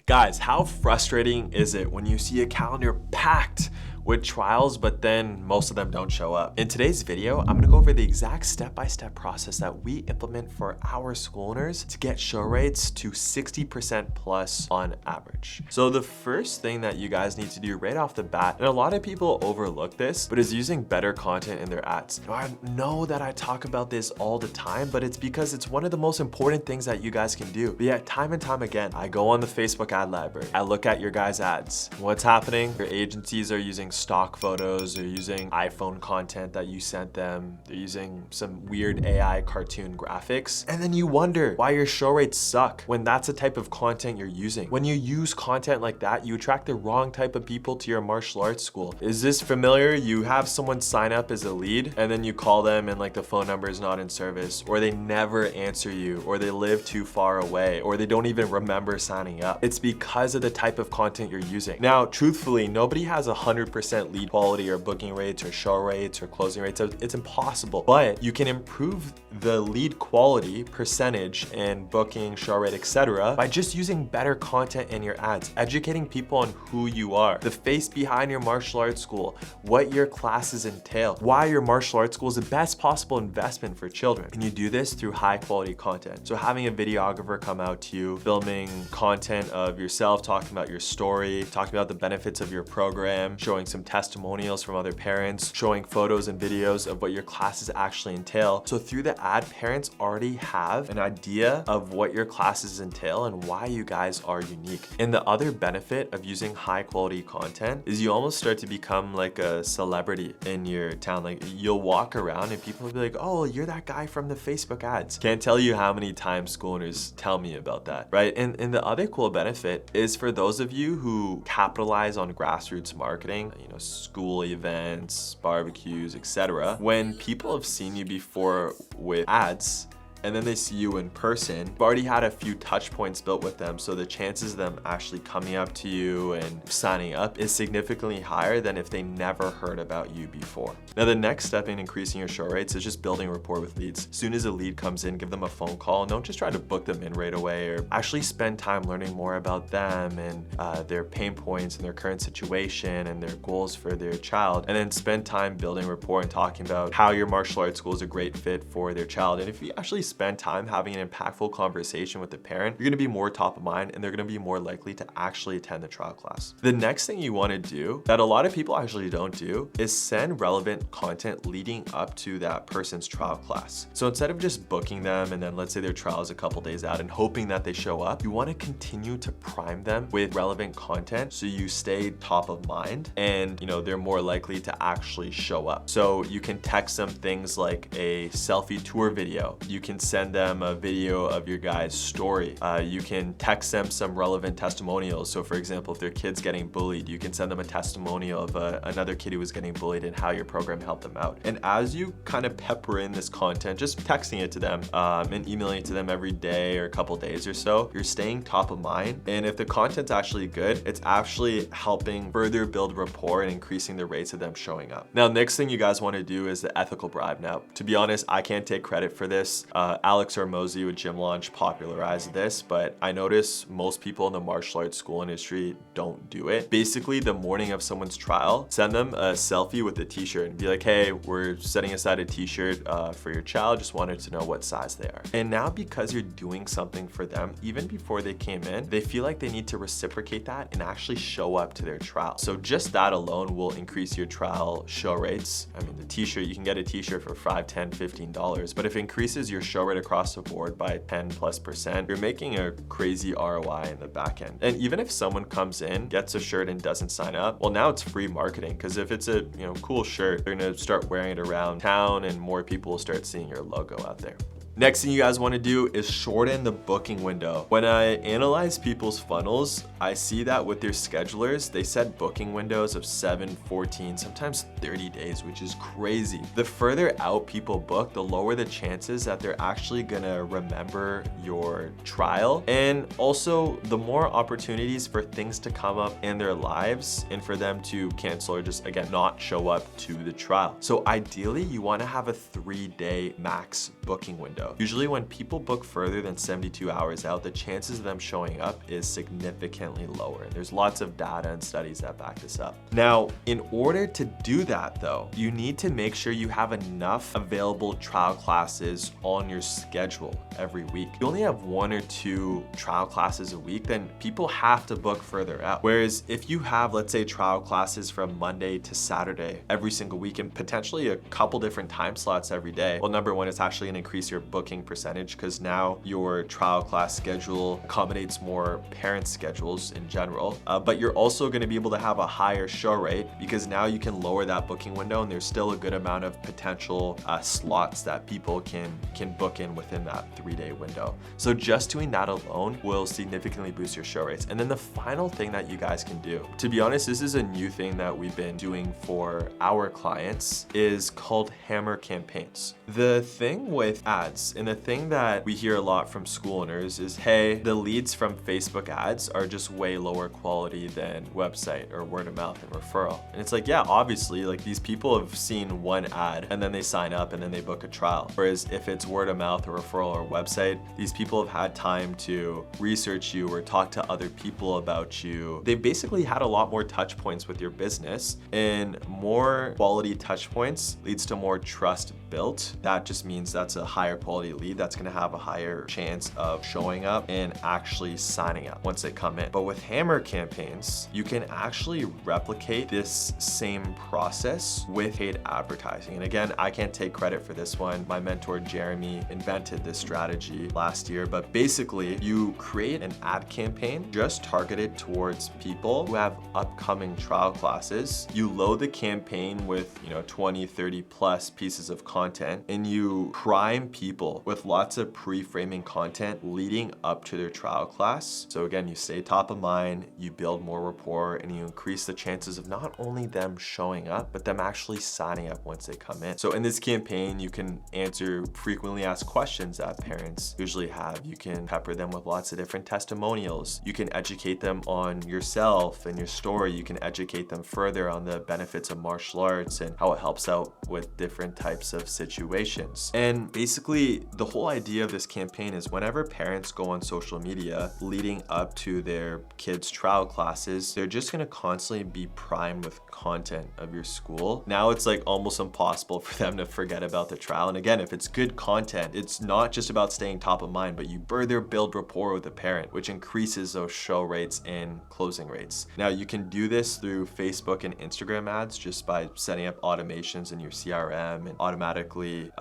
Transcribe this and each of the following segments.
Guys, how frustrating is it when you see a calendar packed with trials, but then most of them don't show up? In today's video, I'm gonna go over the exact step-by-step process that we implement for our school owners to get show rates to 60% plus on average. So the first thing that you guys need to do right off the bat, and a lot of people overlook this, but is using better content in their ads. Now, I know that I talk about this all the time, but it's because it's one of the most important things that you guys can do. But yet, time and time again, I go on the Facebook ad library, I look at your guys' ads. What's happening? Your agencies are using stock photos, they're using iPhone content that you sent them, they're using some weird AI cartoon graphics, and then you wonder why your show rates suck when that's the type of content you're using. When you use content like that, you attract the wrong type of people to your martial arts school. Is this familiar? You have someone sign up as a lead, and then you call them and like the phone number is not in service, or they never answer you, or they live too far away, or they don't even remember signing up. It's because of the type of content you're using. Now, truthfully, nobody has 100% lead quality or booking rates or show rates or closing rates. It's impossible, but you can improve the lead quality percentage and booking, show rate, etc. by just using better content in your ads, educating people on who you are, the face behind your martial arts school, what your classes entail, why your martial arts school is the best possible investment for children. And you do this through high quality content. So having a videographer come out to you, filming content of yourself, talking about your story, talking about the benefits of your program, showing some testimonials from other parents, showing photos and videos of what your classes actually entail. So through the ad, parents already have an idea of what your classes entail and why you guys are unique. And the other benefit of using high quality content is you almost start to become like a celebrity in your town. Like you'll walk around and people will be like, oh, you're that guy from the Facebook ads. Can't tell you how many times school owners tell me about that, right? And the other cool benefit is for those of you who capitalize on grassroots marketing, school events, barbecues, etc. When people have seen you before with ads, and then they see you in person, you've already had a few touch points built with them, so the chances of them actually coming up to you and signing up is significantly higher than if they never heard about you before. Now, the next step in increasing your show rates is just building rapport with leads. As soon as a lead comes in, give them a phone call, and don't just try to book them in right away, or actually spend time learning more about them and their pain points and their current situation and their goals for their child, and then spend time building rapport and talking about how your martial arts school is a great fit for their child. And if you actually spend time having an impactful conversation with the parent, you're gonna be more top of mind and they're gonna be more likely to actually attend the trial class. The next thing you wanna do that a lot of people actually don't do is send relevant content leading up to that person's trial class. So instead of just booking them and then let's say their trial is a couple days out and hoping that they show up, you wanna continue to prime them with relevant content so you stay top of mind and they're more likely to actually show up. So you can text them things like a selfie tour video. You can send them a video of your guy's story. You can text them some relevant testimonials. So for example, if their kid's getting bullied, you can send them a testimonial of another kid who was getting bullied and how your program helped them out. And as you kind of pepper in this content, just texting it to them and emailing it to them every day or a couple days or so, you're staying top of mind. And if the content's actually good, it's actually helping further build rapport and increasing the rates of them showing up. Now, next thing you guys want to do is the ethical bribe. Now, to be honest, I can't take credit for this. Alex Hormozi with Gym Launch popularized this, but I notice most people in the martial arts school industry don't do it. Basically, the morning of someone's trial, send them a selfie with a t-shirt and be like, hey, we're setting aside a t-shirt for your child, just wanted to know what size they are. And now because you're doing something for them, even before they came in, they feel like they need to reciprocate that and actually show up to their trial. So just that alone will increase your trial show rates. I mean, the t-shirt, you can get a t-shirt for $5, $10, $15, but if it increases your show rate across the board by 10+%, you're making a crazy ROI in the back end. And even if someone comes in, gets a shirt and doesn't sign up, well, now it's free marketing, because if it's a cool shirt, they're gonna start wearing it around town and more people will start seeing your logo out there. Next thing you guys want to do is shorten the booking window. When I analyze people's funnels, I see that with their schedulers, they set booking windows of 7, 14, sometimes 30 days, which is crazy. The further out people book, the lower the chances that they're actually gonna remember your trial. And also the more opportunities for things to come up in their lives and for them to cancel or just, again, not show up to the trial. So ideally, you want to have a 3-day max booking window. window. Usually when people book further than 72 hours out, the chances of them showing up is significantly lower. There's lots of data and studies that back this up. Now, in order to do that though, you need to make sure you have enough available trial classes on your schedule every week. If you only have 1 or 2 trial classes a week, then people have to book further out. Whereas if you have, let's say, trial classes from Monday to Saturday every single week and potentially a couple different time slots every day, well, number one, it's actually gonna increase your booking percentage because now your trial class schedule accommodates more parent schedules in general. But you're also gonna be able to have a higher show rate because now you can lower that booking window and there's still a good amount of potential slots that people can book in within that 3-day window. So just doing that alone will significantly boost your show rates. And then the final thing that you guys can do, to be honest, this is a new thing that we've been doing for our clients, is called hammer campaigns. The thing with ads, and the thing that we hear a lot from school owners is, hey, the leads from Facebook ads are just way lower quality than website or word of mouth and referral. And it's like, yeah, obviously, like these people have seen one ad and then they sign up and then they book a trial. Whereas if it's word of mouth or referral or website, these people have had time to research you or talk to other people about you. They've basically had a lot more touch points with your business, and more quality touch points leads to more trust built. That just means that's a higher quality lead that's gonna have a higher chance of showing up and actually signing up once they come in. But with hammer campaigns, you can actually replicate this same process with paid advertising. And again, I can't take credit for this one. My mentor, Jeremy, invented this strategy last year, but basically you create an ad campaign just targeted towards people who have upcoming trial classes. You load the campaign with 20, 30 plus pieces of content, and you prime people with lots of pre-framing content leading up to their trial class. So again, you stay top of mind, you build more rapport, and you increase the chances of not only them showing up, but them actually signing up once they come in. So in this campaign, you can answer frequently asked questions that parents usually have. You can pepper them with lots of different testimonials. You can educate them on yourself and your story. You can educate them further on the benefits of martial arts and how it helps out with different types of situations. And basically, the whole idea of this campaign is whenever parents go on social media leading up to their kids' trial classes, they're just gonna constantly be primed with content of your school. Now it's like almost impossible for them to forget about the trial. And again, if it's good content, it's not just about staying top of mind, but you further build rapport with the parent, which increases those show rates and closing rates. Now you can do this through Facebook and Instagram ads just by setting up automations in your CRM and automatically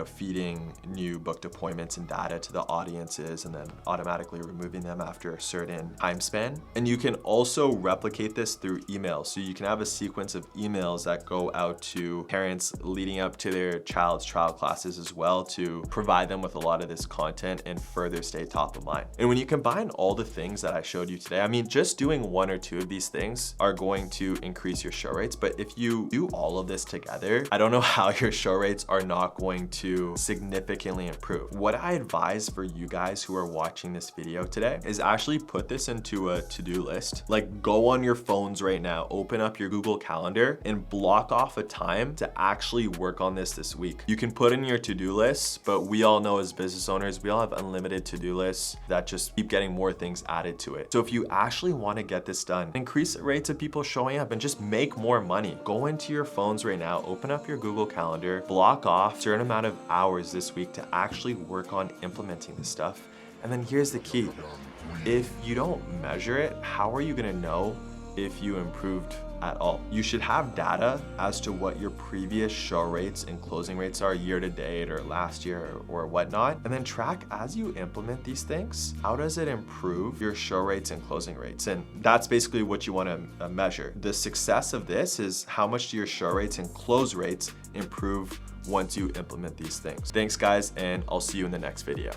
feeding new booked appointments and data to the audiences and then automatically removing them after a certain time span. And you can also replicate this through email. So you can have a sequence of emails that go out to parents leading up to their child's trial classes as well to provide them with a lot of this content and further stay top of mind. And when you combine all the things that I showed you today, I mean, just doing 1 or 2 of these things are going to increase your show rates. But if you do all of this together, I don't know how your show rates are not going to significantly improve. What I advise for you guys who are watching this video today is actually put this into a to-do list. Like, go on your phones right now, open up your Google Calendar and block off a time to actually work on this week. You can put in your to-do list, but we all know as business owners, we all have unlimited to-do lists that just keep getting more things added to it. So if you actually want to get this done, increase the rates of people showing up and just make more money. Go into your phones right now, open up your Google Calendar, block off a certain amount of hours this week to actually work on implementing this stuff. And then here's the key. If you don't measure it, how are you gonna know if you improved at all? You should have data as to what your previous show rates and closing rates are year to date or last year or whatnot, and then track as you implement these things, how does it improve your show rates and closing rates? And that's basically what you want to measure. The success of this is how much do your show rates and close rates improve once you implement these things. Thanks guys, and I'll see you in the next video.